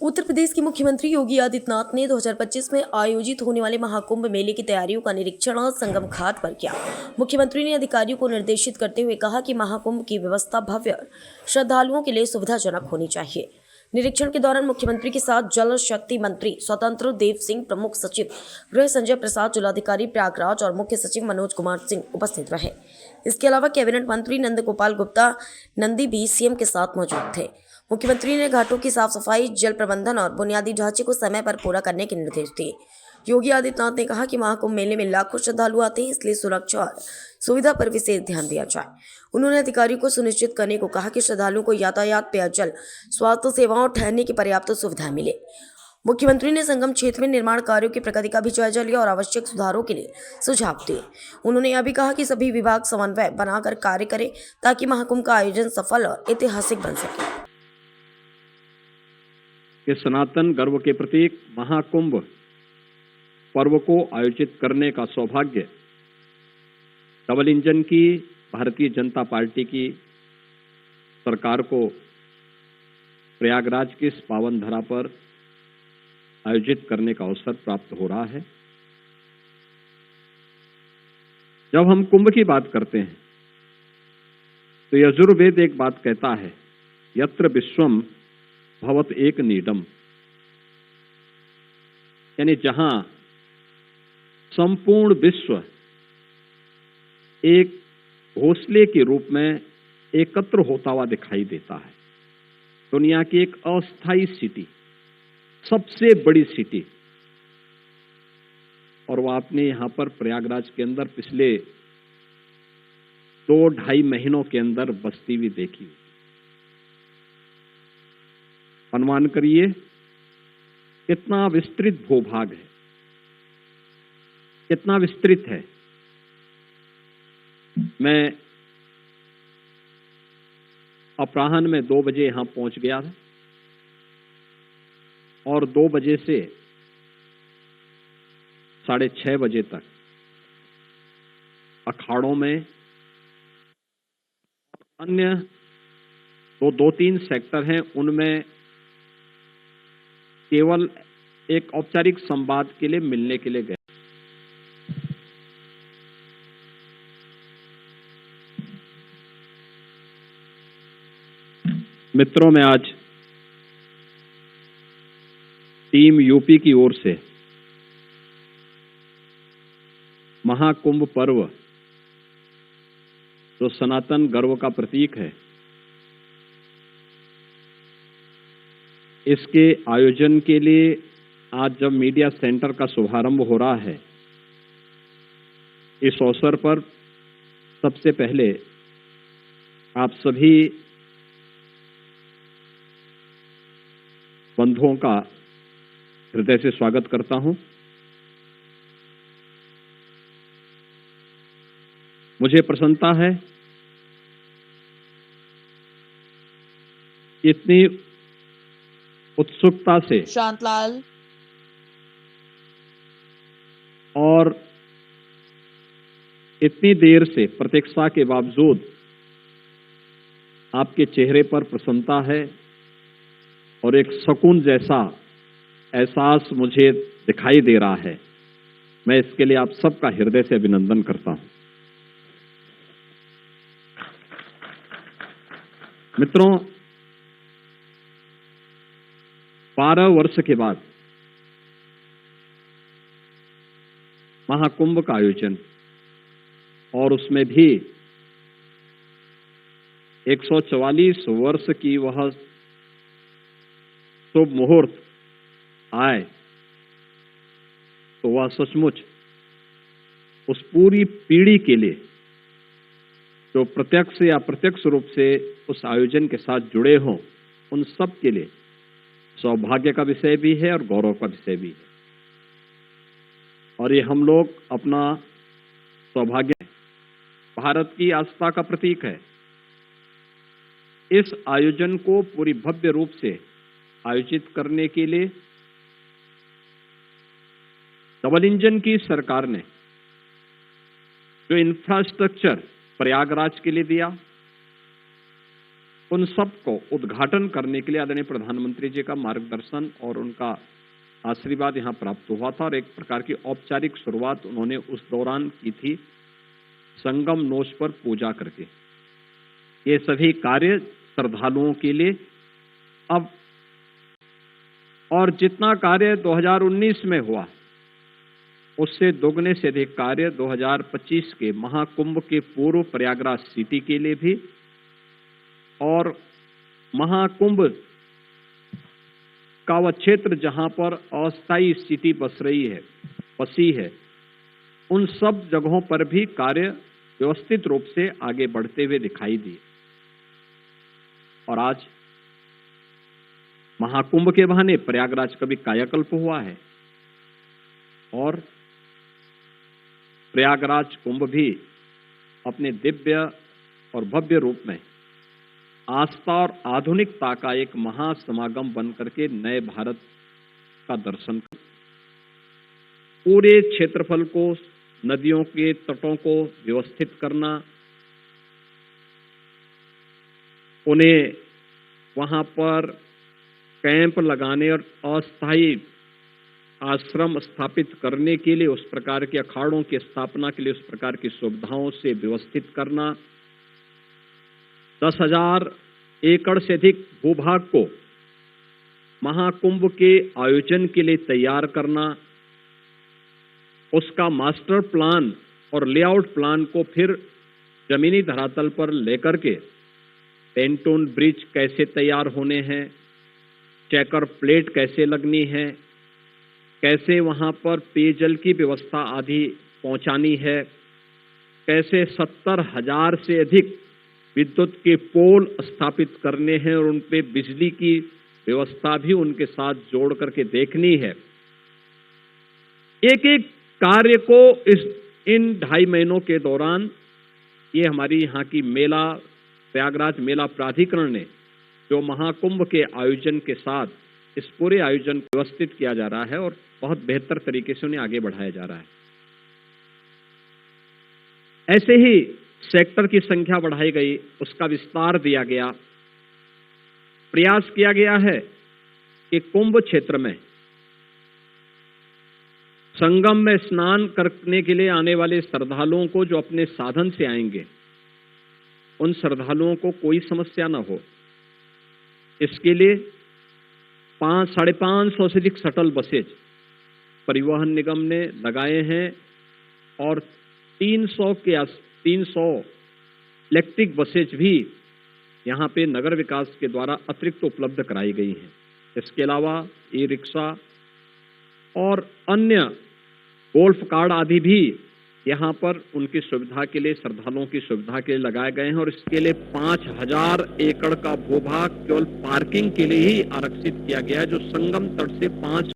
उत्तर प्रदेश के मुख्यमंत्री योगी आदित्यनाथ ने 2025 में आयोजित होने वाले महाकुंभ मेले की तैयारियों का निरीक्षण और संगम घाट पर किया। मुख्यमंत्री ने अधिकारियों को निर्देशित करते हुए कहा कि महाकुंभ की व्यवस्था भव्य श्रद्धालुओं के लिए सुविधाजनक होनी चाहिए। निरीक्षण के दौरान मुख्यमंत्री के साथ जल शक्ति मंत्री स्वतंत्र देव सिंह, प्रमुख सचिव गृह संजय प्रसाद, जिलाधिकारी प्रयागराज और मुख्य सचिव मनोज कुमार सिंह उपस्थित रहे। इसके अलावा कैबिनेट मंत्री नंद गोपाल गुप्ता नंदी भी सीएम के साथ मौजूद थे। मुख्यमंत्री ने घाटों की साफ सफाई, जल प्रबंधन और बुनियादी ढांचे को समय पर पूरा करने के निर्देश दिए। योगी आदित्यनाथ ने कहा कि महाकुंभ मेले में लाखों श्रद्धालु आते हैं, इसलिए सुरक्षा और सुविधा पर विशेष ध्यान दिया जाए। उन्होंने अधिकारियों को सुनिश्चित करने को कहा कि श्रद्धालुओं को यातायात, पेयजल, स्वास्थ्य सेवाओं और ठहरने की पर्याप्त सुविधाएं मिले। मुख्यमंत्री ने संगम क्षेत्र में निर्माण कार्यों की प्रगति का भी जायजा लिया और आवश्यक सुधारों के लिए सुझाव दिए। उन्होंने यह भी कहा कि सभी विभाग समन्वय बनाकर कार्य करें ताकि महाकुंभ का आयोजन सफल और ऐतिहासिक बन सके। कि सनातन गर्व के प्रतीक महाकुंभ पर्व को आयोजित करने का सौभाग्य डबल इंजन की भारतीय जनता पार्टी की सरकार को प्रयागराज की इस पावन धरा पर आयोजित करने का अवसर प्राप्त हो रहा है। जब हम कुंभ की बात करते हैं तो यजुर्वेद एक बात कहता है, यत्र विश्वम भवत एक नीडम, यानी जहां संपूर्ण विश्व एक घोंसले के रूप में एकत्र होता हुआ दिखाई देता है। दुनिया की एक अस्थायी सिटी, सबसे बड़ी सिटी, और वो आपने यहां पर प्रयागराज के अंदर पिछले 2-2.5 महीनों के अंदर बसती हुई देखी। अनुमान करिए कितना विस्तृत भूभाग है, कितना विस्तृत है। मैं अपराह्न में 2 बजे यहां पहुंच गया था और 2 बजे से 6:30 बजे तक अखाड़ों में अन्य 2-3 सेक्टर हैं, उनमें केवल एक औपचारिक संवाद के लिए मिलने के लिए गए। मित्रों, मैं आज टीम यूपी की ओर से महाकुंभ पर्व, जो सनातन गर्व का प्रतीक है, इसके आयोजन के लिए आज जब मीडिया सेंटर का शुभारंभ हो रहा है, इस अवसर पर सबसे पहले आप सभी बंधुओं का हृदय से स्वागत करता हूं। मुझे प्रसन्नता है इतनी उत्सुकता से शांतलाल और इतनी देर से प्रतीक्षा के बावजूद आपके चेहरे पर प्रसन्नता है और एक सुकून जैसा एहसास मुझे दिखाई दे रहा है। मैं इसके लिए आप सबका हृदय से अभिनंदन करता हूं। मित्रों, 12 वर्ष के बाद महाकुंभ का आयोजन, और उसमें भी 144 वर्ष की वह शुभ मुहूर्त आए, तो वह सचमुच उस पूरी पीढ़ी के लिए जो प्रत्यक्ष या अप्रत्यक्ष रूप से उस आयोजन के साथ जुड़े हों, उन सब के लिए सौभाग्य का विषय भी है और गौरव का विषय भी है। और ये हम लोग अपना सौभाग्य, भारत की आस्था का प्रतीक है। इस आयोजन को पूरी भव्य रूप से आयोजित करने के लिए डबल इंजन की सरकार ने जो इंफ्रास्ट्रक्चर प्रयागराज के लिए दिया, उन सब को उद्घाटन करने के लिए आदरणीय प्रधानमंत्री जी का मार्गदर्शन और उनका आशीर्वाद यहाँ प्राप्त हुआ था और एक प्रकार की औपचारिक शुरुआत उन्होंने उस दौरान की थी, संगम नोच पर पूजा करके। ये सभी कार्य श्रद्धालुओं के लिए अब और जितना कार्य 2019 में हुआ उससे दोगुने से अधिक कार्य 2025 के महाकुंभ के पूर्व प्रयागराज सिटी के लिए भी और महाकुंभ का वह क्षेत्र जहां पर अस्थायी स्थिति बसी है, उन सब जगहों पर भी कार्य व्यवस्थित रूप से आगे बढ़ते हुए दिखाई दिए। और आज महाकुंभ के बहाने प्रयागराज का भी कायाकल्प हुआ है और प्रयागराज कुंभ भी अपने दिव्य और भव्य रूप में आस्था और आधुनिकता का एक महासमागम बन करके नए भारत का दर्शन कर पूरे क्षेत्रफल को, नदियों के तटों को व्यवस्थित करना, उन्हें वहां पर कैंप लगाने और अस्थायी आश्रम स्थापित करने के लिए, उस प्रकार के अखाड़ों की स्थापना के लिए उस प्रकार की सुविधाओं से व्यवस्थित करना, 10,000 एकड़ से अधिक भूभाग को महाकुंभ के आयोजन के लिए तैयार करना, उसका मास्टर प्लान और लेआउट प्लान को फिर जमीनी धरातल पर लेकर के पेंटून ब्रिज कैसे तैयार होने हैं, चेकर प्लेट कैसे लगनी है, कैसे वहां पर पेयजल की व्यवस्था आदि पहुंचानी है, कैसे 70,000 से अधिक विद्युत के पोल स्थापित करने हैं और उन पे बिजली की व्यवस्था भी उनके साथ जोड़ करके देखनी है। एक एक कार्य को इन 2.5 महीनों के दौरान ये हमारी यहाँ की प्रयागराज मेला प्राधिकरण ने जो महाकुंभ के आयोजन के साथ इस पूरे आयोजन को व्यवस्थित किया जा रहा है और बहुत बेहतर तरीके से उन्हें आगे बढ़ाया जा रहा है। ऐसे ही सेक्टर की संख्या बढ़ाई गई, उसका विस्तार दिया गया, प्रयास किया गया है कि कुंभ क्षेत्र में संगम में स्नान करने के लिए आने वाले श्रद्धालुओं को जो अपने साधन से आएंगे, उन श्रद्धालुओं को कोई समस्या न हो, इसके लिए 500-550 से अधिक शटल बसेज परिवहन निगम ने लगाए हैं और 300 इलेक्ट्रिक बसेज भी यहाँ पे नगर विकास के द्वारा अतिरिक्त उपलब्ध कराई गई हैं। इसके अलावा ई रिक्शा और अन्य गोल्फ कार्ड आदि भी यहाँ पर उनकी सुविधा के लिए, श्रद्धालुओं की सुविधा के लिए लगाए गए हैं और इसके लिए 5,000 एकड़ का भूभाग केवल पार्किंग के लिए ही आरक्षित किया गया है, जो संगम तट से 5